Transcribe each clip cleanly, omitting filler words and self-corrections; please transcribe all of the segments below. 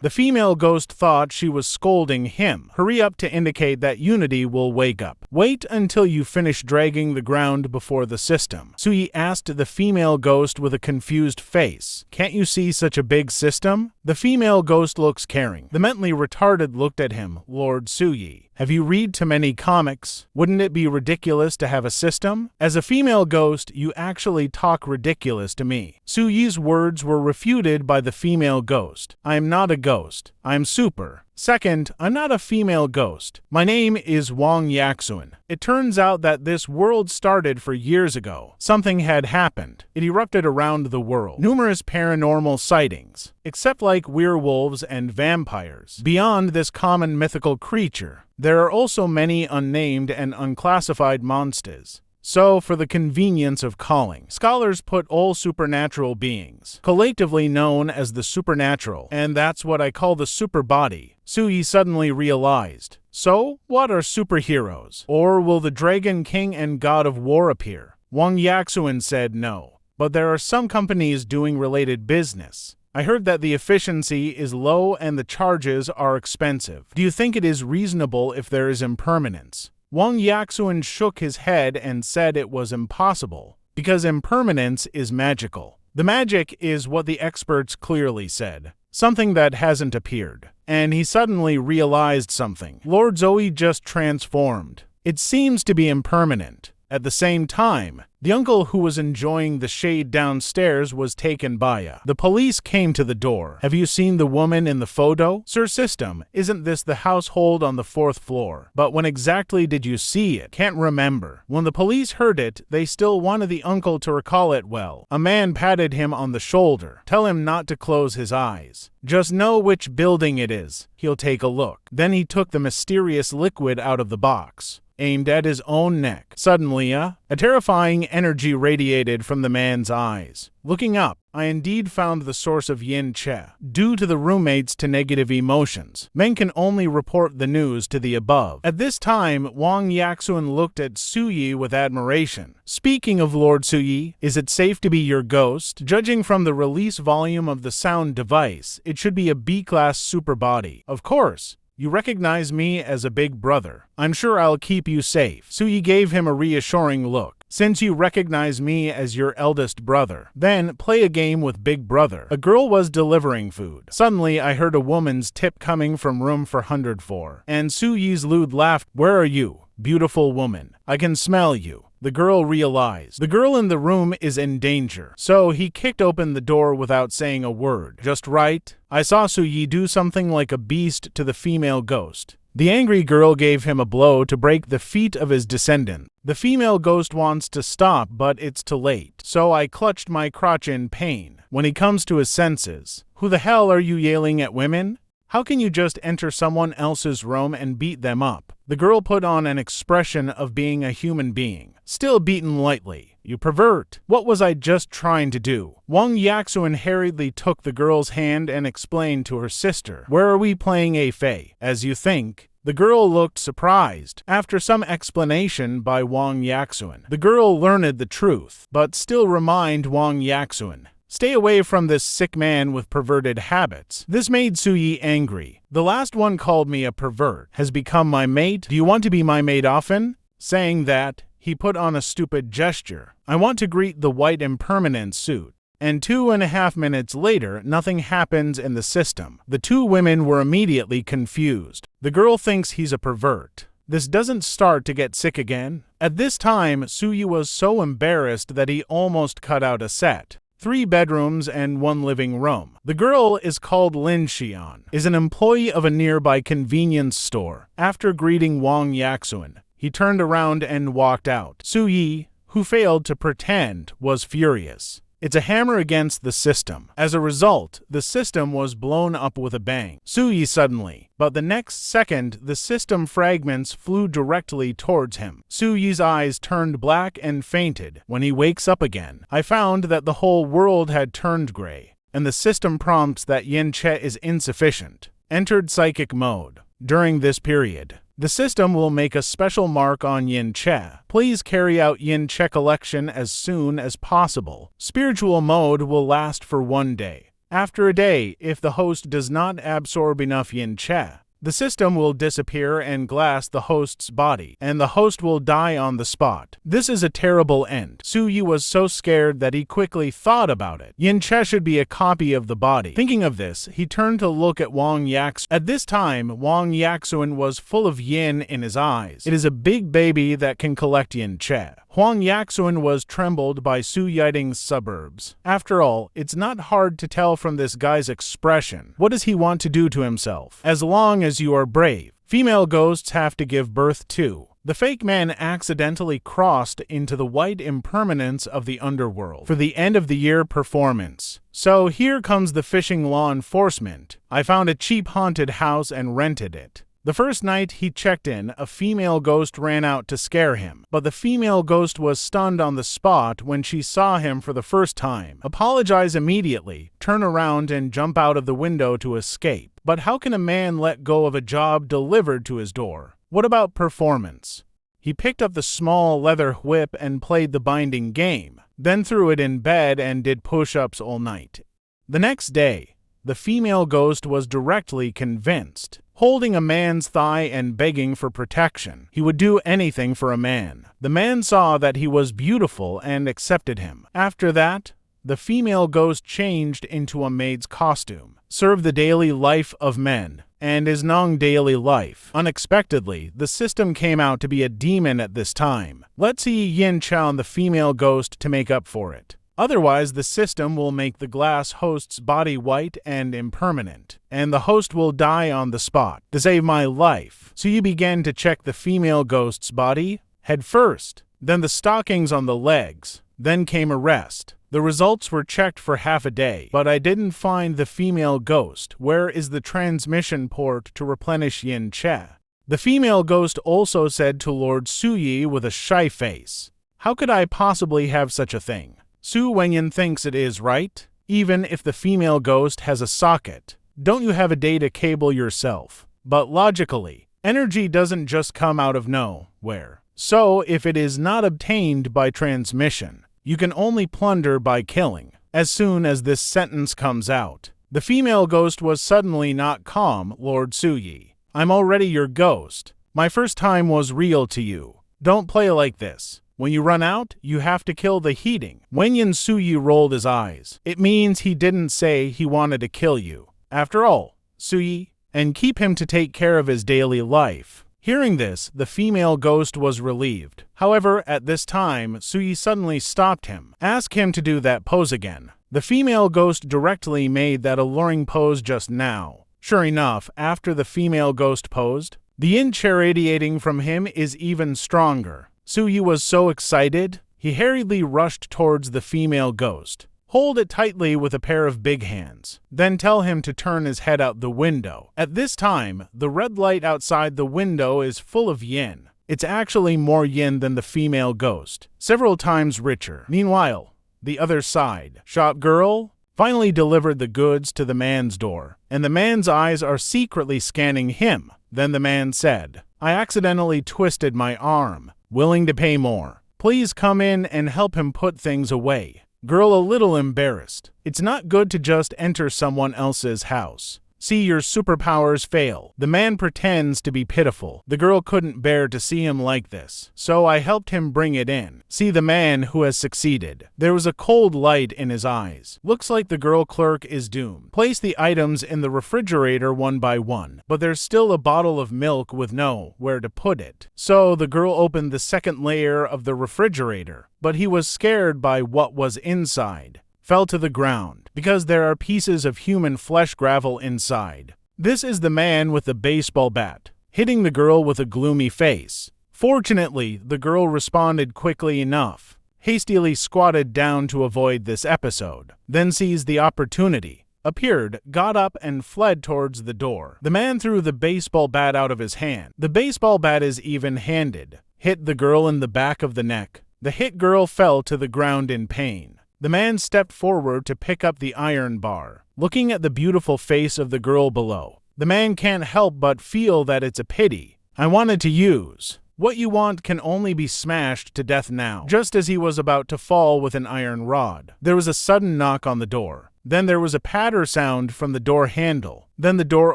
The female ghost thought she was scolding him. Hurry up to indicate that Unity will wake up. Wait until you finish dragging the ground before the system. Suyi asked the female ghost with a confused face. Can't you see such a big system? The female ghost looks caring. The mentally retarded looked at him. Lord Suyi, have you read too many comics? Wouldn't it be ridiculous to have a system? As a female ghost, you actually talk ridiculous to me. Suyi's words were refuted by the female ghost. I am not a ghost. I am super. Second, I'm not a female ghost. My name is Wang Yaxuan. It turns out that this world started for years ago. Something had happened. It erupted around the world. Numerous paranormal sightings, except like werewolves and vampires. Beyond this common mythical creature, there are also many unnamed and unclassified monsters. So, for the convenience of calling, scholars put all supernatural beings, collectively known as the supernatural, and that's what I call the super body. Suyi suddenly realized. So, what are superheroes? Or will the Dragon King and God of War appear? Wang Yaxuan said no, but there are some companies doing related business. I heard that the efficiency is low and the charges are expensive. Do you think it is reasonable if there is impermanence? Wang Yaxuan shook his head and said it was impossible, because impermanence is magical. The magic is what the experts clearly said, something that hasn't appeared. And he suddenly realized something. Lord Zoe just transformed. It seems to be impermanent. At the same time, the uncle who was enjoying the shade downstairs was taken by the police came to the door. Have you seen the woman in the photo? Sir System, isn't this the household on the 4th floor? But when exactly did you see it? Can't remember. When the police heard it, they still wanted the uncle to recall it well. A man patted him on the shoulder. Tell him not to close his eyes. Just know which building it is. He'll take a look. Then he took the mysterious liquid out of the box, aimed at his own neck. Suddenly, a terrifying energy radiated from the man's eyes. Looking up, I indeed found the source of Yin Che. Due to the roommates to negative emotions, men can only report the news to the above. At this time, Wang Yaxuan looked at Suyi with admiration. Speaking of Lord Suyi, is it safe to be your ghost? Judging from the release volume of the sound device, it should be a B-class super body. Of course. You recognize me as a big brother. I'm sure I'll keep you safe. Suyi gave him a reassuring look. Since you recognize me as your eldest brother, then play a game with Big Brother. A girl was delivering food. Suddenly, I heard a woman's tip coming from room 404. And Suyi's lewd laughed. Where are you, beautiful woman? I can smell you. The girl realized the girl in the room is in danger, so he kicked open the door without saying a word. Just right. I saw Suyi do something like a beast to the female ghost. The angry girl gave him a blow to break the feet of his descendant. The female ghost wants to stop, but it's too late. So I clutched my crotch in pain. When he comes to his senses, who the hell are you yelling at women? How can you just enter someone else's room and beat them up? The girl put on an expression of being a human being, still beaten lightly. You pervert! What was I just trying to do? Wang Yaxuan hurriedly took the girl's hand and explained to her sister, where are we playing a fey? As you think? The girl looked surprised. After some explanation by Wang Yaxuan, the girl learned the truth, but still reminded Wang Yaxuan, stay away from this sick man with perverted habits. This made Suyi angry. The last one called me a pervert. Has become my mate? Do you want to be my mate often? Saying that, he put on a stupid gesture. I want to greet the white impermanent suit. And 2.5 minutes later, nothing happens in the system. The two women were immediately confused. The girl thinks he's a pervert. This doesn't start to get sick again. At this time, Suyi was so embarrassed that he almost cut out a set. 3 bedrooms and 1 living room. The girl is called Lin Xian, is an employee of a nearby convenience store. After greeting Wang Yaxuan, he turned around and walked out. Suyi, who failed to pretend, was furious. It's a hammer against the system. As a result, the system was blown up with a bang. Suyi suddenly, but the next second, the system fragments flew directly towards him. Suyi's eyes turned black and fainted. When he wakes up again, I found that the whole world had turned gray, and the system prompts that Yin Che is insufficient. Entered psychic mode. During this period, the system will make a special mark on Yin Che. Please carry out Yin Che collection as soon as possible. Spiritual mode will last for 1 day. After a day, if the host does not absorb enough yin cha, the system will disappear and glass the host's body, and the host will die on the spot. This is a terrible end. Su Yi was so scared that he quickly thought about it. Yin Che should be a copy of the body. Thinking of this, he turned to look at Wang Yaxuan. At this time, Wang Yaxuan was full of yin in his eyes. It is a big baby that can collect Yin Che. Huang Yaxuan was trembled by Su Yiting's suburbs. After all, it's not hard to tell from this guy's expression. What does he want to do to himself? As long as you are brave. Female ghosts have to give birth too. The fake man accidentally crossed into the white impermanence of the underworld for the end of the year performance. So here comes the fishing law enforcement. I found a cheap haunted house and rented it. The first night he checked in, a female ghost ran out to scare him, but the female ghost was stunned on the spot when she saw him for the first time. Apologize immediately, turn around and jump out of the window to escape. But how can a man let go of a job delivered to his door? What about performance? He picked up the small leather whip and played the binding game, then threw it in bed and did push-ups all night. The next day, the female ghost was directly convinced. Holding a man's thigh and begging for protection. He would do anything for a man. The man saw that he was beautiful and accepted him. After that, the female ghost changed into a maid's costume, served the daily life of men, and his non-daily life. Unexpectedly, the system came out to be a demon at this time. Let's see Yin Chao and the female ghost to make up for it. Otherwise, the system will make the glass host's body white and impermanent, and the host will die on the spot. To save my life. So you began to check the female ghost's body? Head first, then the stockings on the legs, then came a rest. The results were checked for half a day, but I didn't find the female ghost. Where is the transmission port to replenish Yin Che? The female ghost also said to Lord Su Yi with a shy face, "How could I possibly have such a thing?" Su Wenyan thinks it is, right? Even if the female ghost has a socket, don't you have a data cable yourself? But logically, energy doesn't just come out of nowhere. So if it is not obtained by transmission, you can only plunder by killing. As soon as this sentence comes out, the female ghost was suddenly not calm. Lord Su Yi, I'm already your ghost. My first time was real to you. Don't play like this. When you run out, you have to kill the heating. Wenyan Su Yi rolled his eyes. It means he didn't say he wanted to kill you. After all, Su Yi, and keep him to take care of his daily life. Hearing this, the female ghost was relieved. However, at this time, Su Yi suddenly stopped him. Ask him to do that pose again. The female ghost directly made that alluring pose just now. Sure enough, after the female ghost posed, the yin chi radiating from him is even stronger. Su Yi was so excited, he hurriedly rushed towards the female ghost. Hold it tightly with a pair of big hands. Then tell him to turn his head out the window. At this time, the red light outside the window is full of yin. It's actually more yin than the female ghost, several times richer. Meanwhile, the other side, shop girl finally delivered the goods to the man's door, and the man's eyes are secretly scanning him. Then the man said, I accidentally twisted my arm. Willing to pay more. Please come in and help him put things away. Girl a little embarrassed. It's not good to just enter someone else's house. See your superpowers fail. The man pretends to be pitiful. The girl couldn't bear to see him like this, so I helped him bring it in. See the man who has succeeded. There was a cold light in his eyes. Looks like the girl clerk is doomed. Place the items in the refrigerator one by one, but there's still a bottle of milk with nowhere to put it. So the girl opened the second layer of the refrigerator, but he was scared by what was inside. Fell to the ground, because there are pieces of human flesh gravel inside. This is the man with the baseball bat, hitting the girl with a gloomy face. Fortunately, the girl responded quickly enough, hastily squatted down to avoid this episode, then seized the opportunity, appeared, got up, and fled towards the door. The man threw the baseball bat out of his hand. The baseball bat is even-handed, hit the girl in the back of the neck. The hit girl fell to the ground in pain. The man stepped forward to pick up the iron bar, looking at the beautiful face of the girl below. The man can't help but feel that it's a pity. I wanted to use. What you want can only be smashed to death now. Just as he was about to fall with an iron rod, there was a sudden knock on the door. Then there was a patter sound from the door handle. Then the door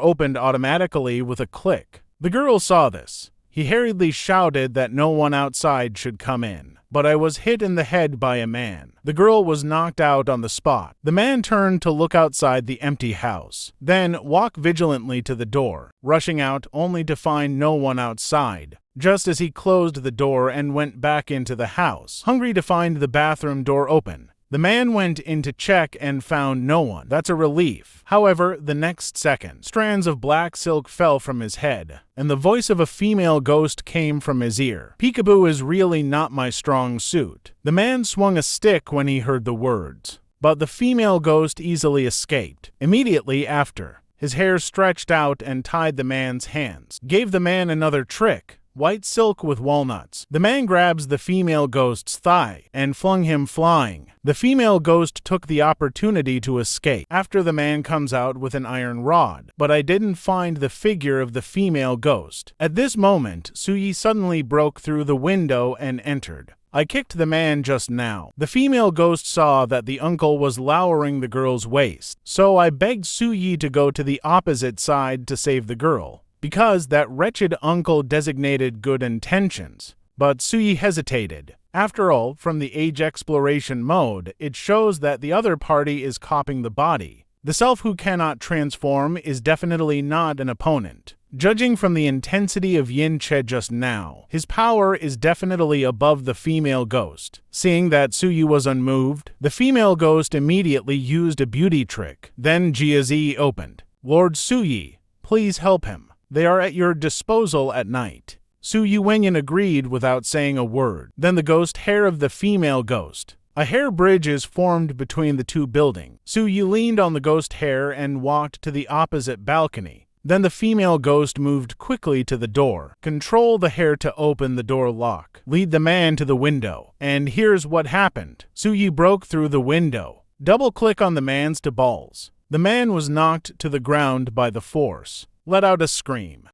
opened automatically with a click. The girl saw this. He hurriedly shouted that no one outside should come in. But I was hit in the head by a man. The girl was knocked out on the spot. The man turned to look outside the empty house, then walked vigilantly to the door, rushing out only to find no one outside. Just as he closed the door and went back into the house, hungry to find the bathroom door open, the man went in to check and found no one. That's a relief. However, the next second, strands of black silk fell from his head, and the voice of a female ghost came from his ear. Peekaboo is really not my strong suit. The man swung a stick when he heard the words, but the female ghost easily escaped. Immediately after, his hair stretched out and tied the man's hands. Gave the man another trick. White silk with walnuts. The man grabs the female ghost's thigh and flung him flying. The female ghost took the opportunity to escape after the man comes out with an iron rod, but I didn't find the figure of the female ghost. At this moment, Suyi suddenly broke through the window and entered. I kicked the man just now. The female ghost saw that the uncle was lowering the girl's waist, so I begged Suyi to go to the opposite side to save the girl, because that wretched uncle designated good intentions. But Suyi hesitated. After all, from the age exploration mode, it shows that the other party is copying the body. The self who cannot transform is definitely not an opponent. Judging from the intensity of Yin-Che just now, his power is definitely above the female ghost. Seeing that Suyi was unmoved, the female ghost immediately used a beauty trick. Then Jiazi opened. Lord Suyi, please help him. They are at your disposal at night. Su Yuwenyan agreed without saying a word. Then the ghost hair of the female ghost. A hair bridge is formed between the two buildings. Su Yu leaned on the ghost hair and walked to the opposite balcony. Then the female ghost moved quickly to the door. Control the hair to open the door lock. Lead the man to the window. And here's what happened. Su Yu broke through the window. Double-click on the man's balls. The man was knocked to the ground by the force. Let out a scream.